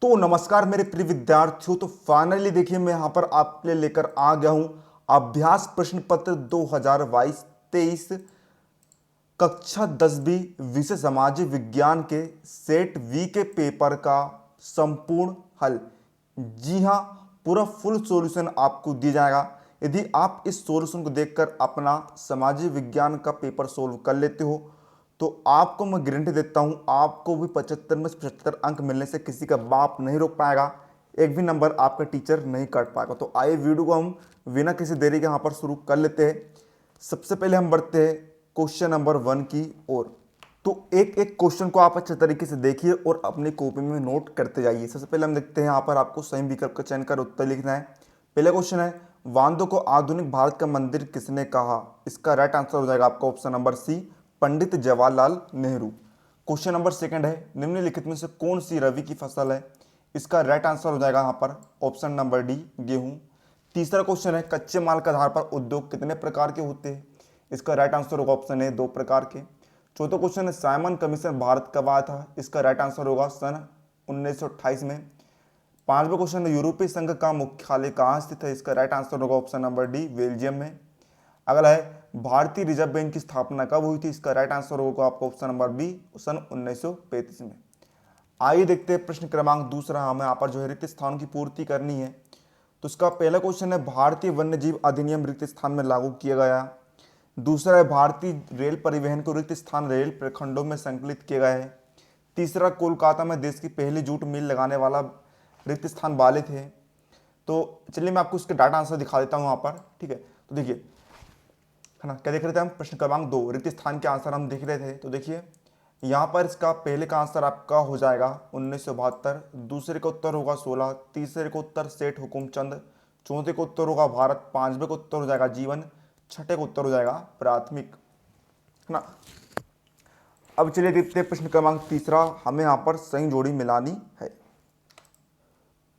तो नमस्कार मेरे प्रिय विद्यार्थियों। तो फाइनली देखिए मैं यहाँ पर आपके लिए लेकर आ गया हूँ अभ्यास प्रश्न पत्र 2022-23 कक्षा 10वीं विषय सामाजिक विज्ञान के सेट वी के पेपर का संपूर्ण हल। जी हाँ, पूरा फुल सॉल्यूशन आपको दिया जाएगा। यदि आप इस सॉल्यूशन को देखकर अपना सामाजिक विज्ञान का पेपर सोल्व कर लेते हो तो आपको मैं गारंटी देता हूँ आपको भी 75 में से 75 अंक मिलने से किसी का बाप नहीं रोक पाएगा, एक भी नंबर आपका टीचर नहीं काट पाएगा। तो आइए वीडियो को हम बिना किसी देरी के यहाँ पर शुरू कर लेते हैं। सबसे पहले हम बढ़ते हैं क्वेश्चन नंबर 1 की ओर। तो एक एक क्वेश्चन को आप अच्छे तरीके से देखिए और अपनी कॉपी में नोट करते जाइए। सबसे पहले हम देखते हैं यहाँ पर आपको सही विकल्प का चयन कर उत्तर लिखना है। पहला क्वेश्चन है, वांदो को आधुनिक भारत का मंदिर किसने कहा? इसका राइट आंसर हो जाएगा आपका option number C, Pandit Jawaharlal Nehru. Question number second है, निम्नलिखित में से कौन सी रबी की फसल है? इसका राइट आंसर हो जाएगा यहाँ पर ऑप्शन नंबर डी, गेहूं। तीसरा क्वेश्चन है, कच्चे माल के आधार पर उद्योग कितने प्रकार के होते हैं? इसका राइट आंसर होगा ऑप्शन ए, 2 प्रकार के। चौथा क्वेश्चन है, साइमन कमीशन भारत कब आया था? इसका राइट आंसर होगा सन 1928 में। पांचवा क्वेश्चन है, यूरोपीय संघ का मुख्यालय कहाँ स्थित है? इसका राइट आंसर होगा ऑप्शन नंबर डी, बेल्जियम में। अगला है, भारतीय रिजर्व बैंक की स्थापना कब हुई थी? इसका राइट आंसर होगा आपका ऑप्शन नंबर बी, सन 1935 में। आइए देखते हैं प्रश्न क्रमांक दूसरा। हमें यहाँ पर जो है रिक्त स्थान की पूर्ति करनी है। तो इसका पहला क्वेश्चन है, भारतीय वन्यजीव अधिनियम रिक्त स्थान में लागू किया गया। दूसरा है, भारतीय रेल परिवहन को रिक्त स्थान रेल प्रखंडों में संकलित किया गया है। तीसरा, कोलकाता में देश की पहली जूट मिल लगाने वाला रिक्त स्थान वाले थे। तो चलिए मैं आपको इसके डाटा आंसर दिखा देता हूँ यहाँ पर, ठीक है। तो देखिए, है ना, क्या देख रहे थे हम? प्रश्न क्रमांक 2 रिक्त स्थान के आंसर हम देख रहे थे। तो देखिए यहाँ पर इसका पहले का आंसर आपका हो जाएगा 1972, दूसरे का उत्तर होगा 16, तीसरे का उत्तर सेठ हुकुमचंद, चौथे का उत्तर होगा भारत, पांचवे का उत्तर हो जाएगा जीवन, छठे का उत्तर हो जाएगा प्राथमिक, है ना। अब चलिए देखते हैं प्रश्न क्रमांक तीसरा। हमें यहाँ पर सही जोड़ी मिलानी है।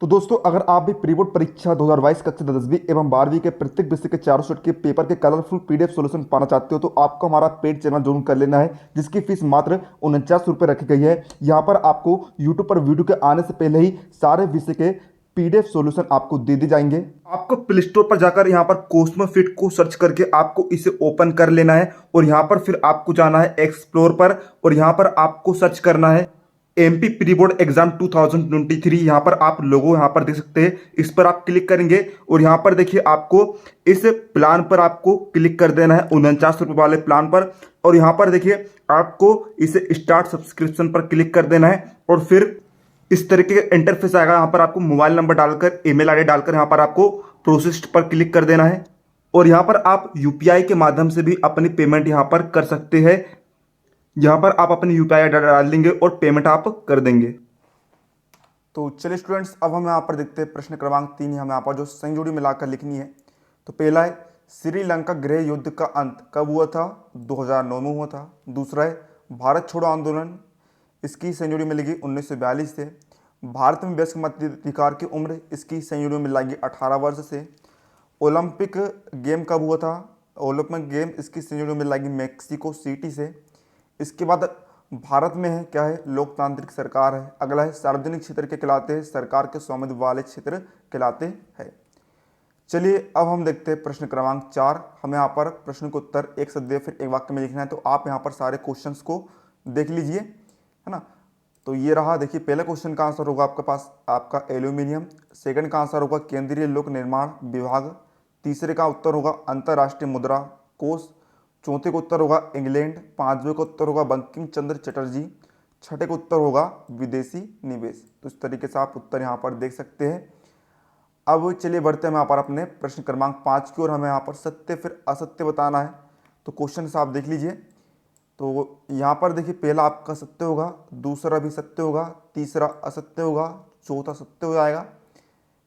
तो दोस्तों, अगर आप भी प्री बोर्ड परीक्षा 2022 कक्षा 10वीं एवं 12वीं के प्रत्येक विषय के चारों सेट के पेपर के कलरफुल पीडीएफ सॉल्यूशन पाना चाहते हो तो आपको हमारा पेड चैनल ज्वाइन कर लेना है, जिसकी फीस मात्र 49 रुपये रखी गई है। यहाँ पर आपको यूट्यूब पर वीडियो के आने से पहले ही सारे विषय के पीडीएफ सॉल्यूशन आपको दे दिए जाएंगे। आपको प्ले स्टोर पर जाकर यहाँ पर कोस्मो फिट को सर्च करके आपको इसे ओपन कर लेना है और यहाँ पर फिर आपको जाना है एक्सप्लोर पर और यहाँ पर आपको सर्च करना है एमपी प्री बोर्ड एग्जाम 2023। यहाँ पर आप लोगों यहाँ पर देख सकते हैं, इस पर आप क्लिक करेंगे और यहाँ पर देखिए आपको इस प्लान पर आपको क्लिक कर देना है 49 रुपये वाले प्लान पर। और यहाँ पर देखिए आपको इसे स्टार्ट सब्सक्रिप्शन पर क्लिक कर देना है और फिर इस तरीके का इंटरफेस आएगा। यहाँ पर आपको मोबाइल नंबर डालकर, ईमेल आईडी डालकर यहाँ पर आपको प्रोसेस्ड पर क्लिक कर देना है और यहाँ पर आप यूपीआई के माध्यम से भी अपनी पेमेंट यहाँ पर कर सकते हैं। यहाँ पर आप अपनी यूपीआई डाल देंगे और पेमेंट आप कर देंगे। तो चलिए स्टूडेंट्स, अब हम यहाँ पर देखते हैं प्रश्न क्रमांक 3। हमें यहाँ पर जो सही जोड़ी मिलाकर लिखनी है। तो पहला है, श्रीलंका गृह युद्ध का अंत कब हुआ था? 2009 में हुआ था। दूसरा है, भारत छोड़ो आंदोलन, इसकी सही जोड़ी मिलेगी 1942 से। भारत में वयस्क मताधिकार की उम्र, इसकी सही जोड़ी मिलेगी 18 वर्ष से। ओलंपिक गेम कब हुआ था? ओलंपिक गेम, इसकी सही जोड़ी मिलेगी मैक्सिको सिटी से। इसके बाद भारत में है क्या है? लोकतांत्रिक सरकार है। अगला है, सार्वजनिक क्षेत्र के कहलाते हैं, सरकार के स्वामित्व वाले क्षेत्र कहलाते हैं। चलिए अब हम देखते हैं प्रश्न क्रमांक 4। हमें यहाँ पर प्रश्न को उत्तर एक सद्य फिर एक वाक्य में लिखना है। तो आप यहाँ पर सारे क्वेश्चंस को देख लीजिए, है ना। तो ये रहा, देखिए पहले क्वेश्चन का आंसर होगा आपके पास आपका एल्यूमिनियम, सेकंड का आंसर होगा केंद्रीय लोक निर्माण विभाग, तीसरे का उत्तर होगा अंतर्राष्ट्रीय मुद्रा कोष, चौथे का उत्तर होगा इंग्लैंड, पांचवें का उत्तर होगा बंकिम चंद्र चटर्जी, छठे का उत्तर होगा विदेशी निवेश। तो इस तरीके से आप उत्तर यहाँ पर देख सकते हैं। अब चलिए बढ़ते हैं यहाँ पर अपने प्रश्न क्रमांक 5 की ओर। हमें यहाँ पर सत्य फिर असत्य बताना है। तो क्वेश्चन से आप देख लीजिए। तो यहाँ पर देखिए पहला आपका सत्य होगा, दूसरा भी सत्य होगा, तीसरा असत्य होगा, चौथा सत्य हो जाएगा,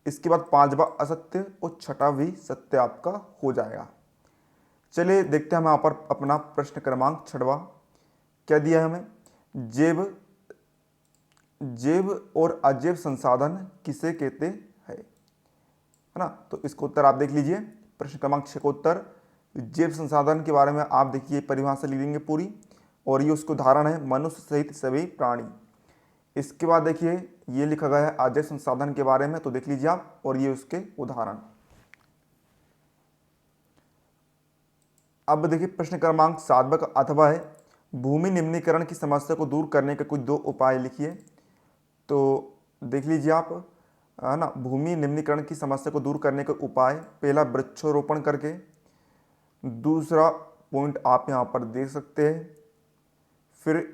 इसके बाद पांचवा असत्य और छठा भी सत्य आपका हो जाएगा। चलिए देखते हैं हम यहाँ पर अपना प्रश्न क्रमांक 6वां क्या दिया है हमें। जैव और अजैव संसाधन किसे कहते हैं, है ना। तो इसका उत्तर आप देख लीजिए। प्रश्न क्रमांक 6 का उत्तर, जैव संसाधन के बारे में आप देखिए परिभाषा लिख देंगे पूरी, और ये उसको उदाहरण है मनुष्य सहित सभी प्राणी। इसके बाद देखिए ये लिखा गया है अजय संसाधन के बारे में, तो देख लीजिए आप, और ये उसके उदाहरण। अब देखिए प्रश्न क्रमांक 7 का अथवा है भूमि निम्नीकरण की समस्या को दूर करने के कुछ 2 उपाय लिखिए। तो देख लीजिए आप, है ना, भूमि निम्नीकरण की समस्या को दूर करने के उपाय, पहला वृक्षारोपण करके, दूसरा पॉइंट आप यहाँ पर देख सकते हैं। फिर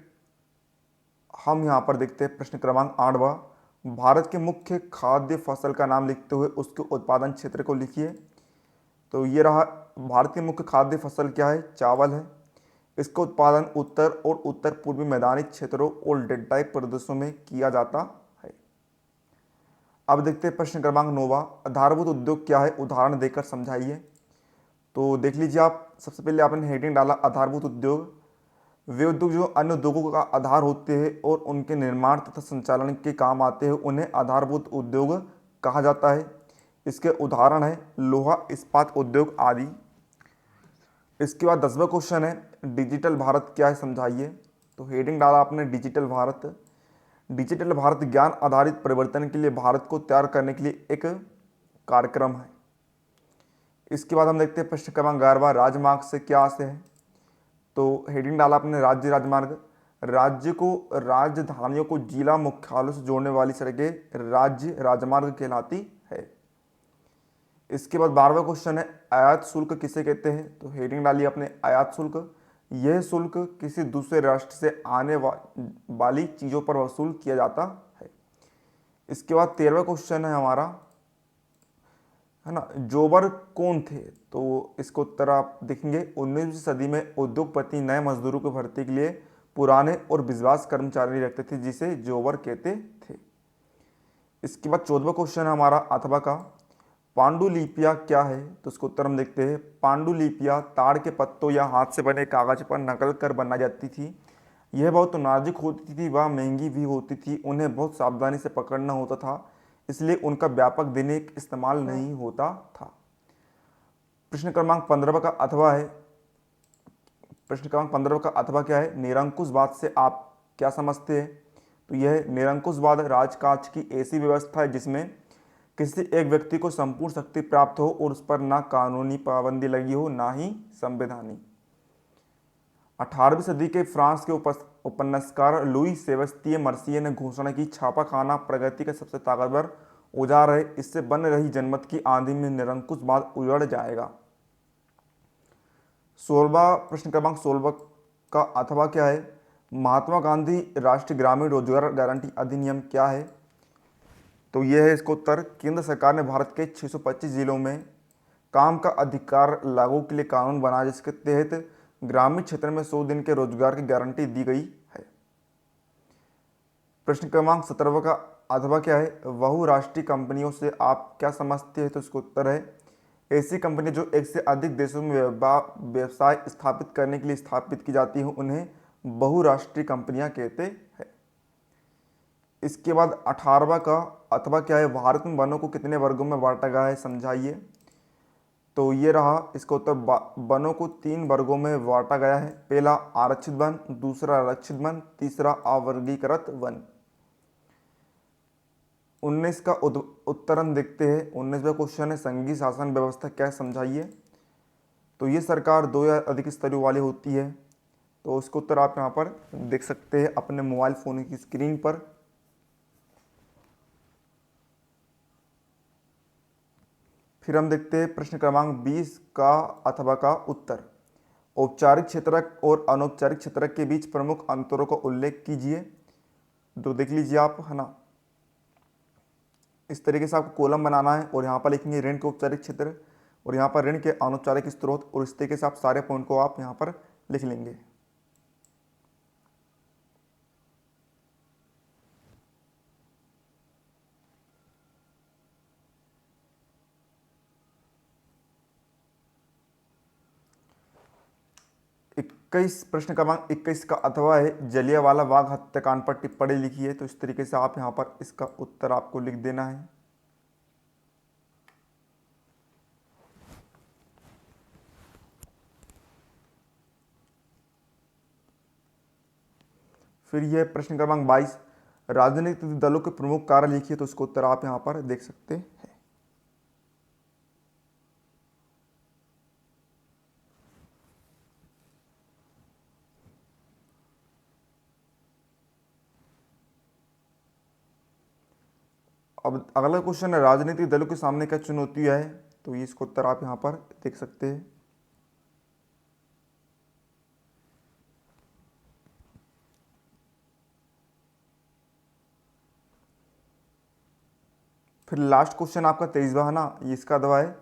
हम यहाँ पर देखते हैं प्रश्न क्रमांक 8वां, भारत के मुख्य खाद्य फसल का नाम लिखते हुए उसके उत्पादन क्षेत्र को लिखिए। तो ये रहा, भारत की मुख्य खाद्य फसल क्या है, चावल है। इसका उत्पादन उत्तर और उत्तर पूर्वी मैदानी क्षेत्रों और डेल्टाइक प्रदेशों में किया जाता है। अब देखते हैं प्रश्न क्रमांक 9वां, आधारभूत उद्योग क्या है, उदाहरण देकर समझाइए। तो देख लीजिए आप, सबसे पहले आपने हेडिंग डाला आधारभूत उद्योग, वे उद्योग जो अन्य उद्योगों का आधार होते हैं और उनके निर्माण तथा संचालन के काम आते हैं उन्हें आधारभूत उद्योग कहा जाता है। इसके उदाहरण है लोहा इस्पात उद्योग आदि। इसके बाद 10वां क्वेश्चन है डिजिटल भारत क्या है, समझाइए। तो हेडिंग डाला आपने डिजिटल भारत। डिजिटल भारत ज्ञान आधारित परिवर्तन के लिए भारत को तैयार करने के लिए एक कार्यक्रम है। इसके बाद हम देखते हैं प्रश्न क्रमांक 11वां, राजमार्ग से क्या आशय है। तो हेडिंग डाला आपने राज्य राजमार्ग, राज्य को राजधानियों को जिला मुख्यालयों से जोड़ने वाली सड़कें राज्य राजमार्ग कहलाती है। इसके बाद 12वां क्वेश्चन है आयात शुल्क किसे कहते हैं। तो हेडिंग डाली आपने आयात शुल्क, यह शुल्क किसी दूसरे राष्ट्र से आने वाली चीज़ों पर वसूल किया जाता है। इसके बाद 13वां क्वेश्चन है हमारा, है ना, जोबर कौन थे। तो इसको उत्तर आप देखेंगे 19वीं सदी में उद्योगपति नए मजदूरों की भर्ती के लिए पुराने और विश्वास कर्मचारी रखते थे जिसे जोबर कहते थे। इसके बाद 14वां क्वेश्चन है हमारा अथवा का, पांडुलिपियाँ क्या है। तो इसको उत्तर हम देखते हैं, पांडुलिपियाँ ताड़ के पत्तों या हाथ से बने कागज पर नकल कर बनाई जाती थी। यह बहुत नाजुक होती थी, वह महंगी भी होती थी, उन्हें बहुत सावधानी से पकड़ना होता था, इसलिए उनका व्यापक दैनिक इस्तेमाल नहीं होता था। प्रश्न क्रमांक 15 का अथवा है, प्रश्न क्रमांक 15 का अथवा क्या है, निरंकुशवाद से आप क्या समझते हैं। तो यह निरंकुशवाद राजकाज की ऐसी व्यवस्था है जिसमें किसी एक व्यक्ति को संपूर्ण शक्ति प्राप्त हो और उस पर ना कानूनी पाबंदी लगी हो ना ही संवैधानिक। 18वीं सदी के फ्रांस के उपन्यासकार लुई सेबेस्तिये मर्सिये ने घोषणा की छापाखाना प्रगति का सबसे ताकतवर औजार है, इससे बन रही जनमत की आंधी में निरंकुशवाद उजड़ जाएगा। 16वां प्रश्न क्रमांक 16 का अथवा क्या है, महात्मा गांधी राष्ट्रीय ग्रामीण रोजगार गारंटी अधिनियम क्या है। तो यह है इसका उत्तर, केंद्र सरकार ने भारत के 625 जिलों में काम का अधिकार लागू के लिए कानून बनाया जिसके तहत ग्रामीण क्षेत्र में 100 दिन के रोजगार की गारंटी दी गई है। प्रश्न क्रमांक 17 का अथवा क्या है, बहुराष्ट्रीय कंपनियों से आप क्या समझते हैं। तो इसका उत्तर है ऐसी कंपनी जो एक से अधिक देशों में व्यवसाय स्थापित करने के लिए स्थापित की जाती हैं उन्हें बहुराष्ट्रीय कंपनियां कहते हैं। इसके बाद 18वां का अथवा क्या है, भारत में वनों को कितने वर्गों में बांटा गया है, समझाइए। तो ये रहा इसका उत्तर, वनों को 3 वर्गों में बांटा गया है, पहला आरक्षित वन, दूसरा आरक्षित वन, तीसरा अवर्गीकृत वन। 19 का उत्तर हम देखते हैं। 19वां क्वेश्चन है संघीय शासन व्यवस्था क्या है, समझाइए। तो ये सरकार 2 या अधिक स्तरों वाली होती है। तो उसका उत्तर आप यहाँ पर देख सकते हैं अपने मोबाइल फोन की स्क्रीन पर। फिर हम देखते हैं प्रश्न क्रमांक 20 का अथवा का उत्तर, औपचारिक क्षेत्रक और अनौपचारिक क्षेत्रक के बीच प्रमुख अंतरों का उल्लेख कीजिए। तो देख लीजिए आप, है ना, इस तरीके से आपको कॉलम बनाना है और यहाँ पर लिखेंगे ऋण के औपचारिक क्षेत्र और यहाँ पर ऋण के अनौपचारिक स्रोत, और इस तरीके से आप सारे पॉइंट को आप यहाँ पर लिख लेंगे। प्रश्न क्रमांक 21 का अथवा है जलियांवाला बाग हत्याकांड पर टिप्पणी लिखी है। तो इस तरीके से आप यहाँ पर इसका उत्तर आपको लिख देना है। फिर यह प्रश्न क्रमांक 22, राजनीतिक दलों के प्रमुख कार्य लिखिए, तो इसका उत्तर आप यहाँ पर देख सकते हैं। अब अगला क्वेश्चन है, राजनीतिक दलों के सामने क्या चुनौतियां है, तो ये इसका उत्तर आप यहाँ पर देख सकते हैं। फिर लास्ट क्वेश्चन आपका 23वां है ना, ये इसका दवा है,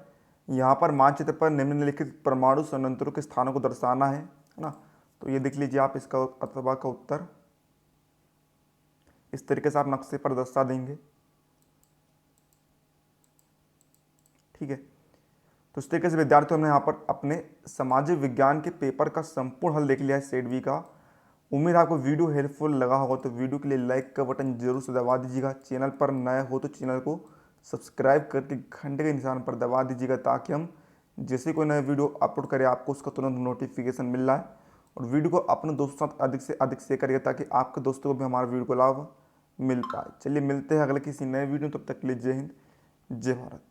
यहाँ पर मानचित्र पर निम्नलिखित परमाणु संयंत्रों के स्थानों को दर्शाना है ना। तो ये देख लीजिए आप, इसका अथवा का उत्तर इस तरीके से आप नक्शे पर दर्शा देंगे। ठीक है, तो इस तरीके से विद्यार्थियों ने यहाँ पर अपने सामाजिक विज्ञान के पेपर का संपूर्ण हल देख लिया है सेट बी का। उम्मीद आपको वीडियो हेल्पफुल लगा होगा, तो वीडियो के लिए लाइक का बटन जरूर से दबा दीजिएगा। चैनल पर नए हो तो चैनल को सब्सक्राइब करके घंटे के निशान पर दबा दीजिएगा, ताकि हम जैसे कोई नया वीडियो अपलोड करें आपको उसका तुरंत नोटिफिकेशन मिल रहा है। और वीडियो को अपने दोस्तों के साथ अधिक से अधिक शेयर करिए, ताकि आपके दोस्तों को भी हमारे वीडियो को लाभ मिल पाए। चलिए मिलते हैं अगले किसी नए वीडियो, तब तक के लिए जय हिंद, जय भारत।